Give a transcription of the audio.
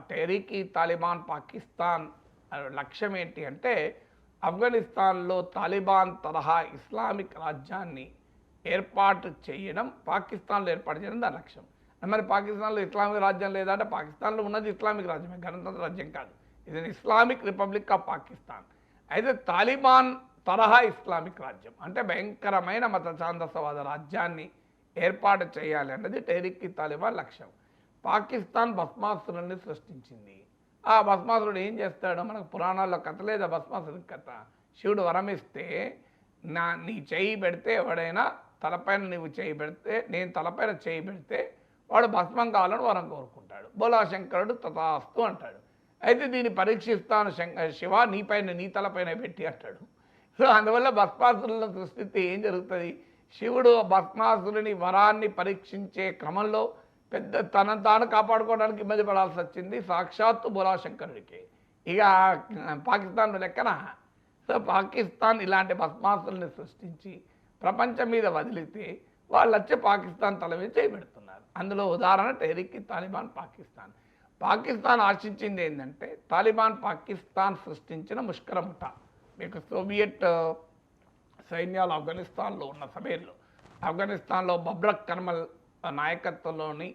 టెహరీక్ ఈ తాలిబాన్ పాకిస్తాన్ లక్ష్యం ఏంటి అంటే ఆఫ్ఘనిస్తాన్లో తాలిబాన్ తరహా ఇస్లామిక్ రాజ్యాన్ని ఏర్పాటు చేయడం, పాకిస్తాన్లో ఏర్పాటు చేయడం దాని లక్ష్యం. మరి పాకిస్తాన్లో ఇస్లామిక్ రాజ్యం లేదంటే పాకిస్తాన్లో ఉన్నది ఇస్లామిక్ రాజ్యమే, గణతంత్ర రాజ్యం కాదు. ఇది ఇస్లామిక్ రిపబ్లిక్ ఆఫ్ పాకిస్తాన్. అయితే తాలిబాన్ తరహా ఇస్లామిక్ రాజ్యం అంటే భయంకరమైన మత ఛాందసవాద రాజ్యాన్ని ఏర్పాటు చేయాలి అన్నది టెహరీక్ ఈ తాలిబాన్ లక్ష్యం. పాకిస్తాన్ భస్మాసురుని సృష్టించింది. ఆ భస్మాసురుడు ఏం చేస్తాడో మనకు పురాణాల్లో కథ లేదా భస్మాసురుడి కథ. శివుడు వరమిస్తే నీ చేయి పెడితే ఎవడైనా తలపైన నీవు చేయి పెడితే, నేను తలపైన చేయి పెడితే వాడు భస్మం కావాలని వరం కోరుకుంటాడు. బోలాశంకరుడు తథాస్తు అంటాడు. అయితే దీన్ని పరీక్షిస్తాను శివ, నీపైన నీ తలపైన పెట్టి అంటాడు. సో అందువల్ల భస్మాసురులను సృష్టిస్తే ఏం జరుగుతుంది? శివుడు భస్మాసురుని వరాన్ని పరీక్షించే క్రమంలో పెద్ద తనను తాను కాపాడుకోవడానికి ఇబ్బంది పడాల్సి వచ్చింది సాక్షాత్తు బోలాశంకరుడికి. ఇక పాకిస్తాన్ లెక్కన. సో పాకిస్తాన్ ఇలాంటి భస్మాసుల్ని సృష్టించి ప్రపంచం మీద వదిలితే వాళ్ళు వచ్చి పాకిస్తాన్ తల మీద చేయబెడుతున్నారు. అందులో ఉదాహరణ టెహరీక్ ఈ తాలిబాన్ పాకిస్తాన్. పాకిస్తాన్ ఆశించింది ఏంటంటే తాలిబాన్ పాకిస్తాన్ సృష్టించిన ముష్కర ముఠా. మీకు సోవియట్ సైన్యాలు ఆఫ్ఘనిస్తాన్లో ఉన్న సమయంలో ఆఫ్ఘనిస్తాన్లో బబ్రక్ కర్మల్ నాయకత్వంలోని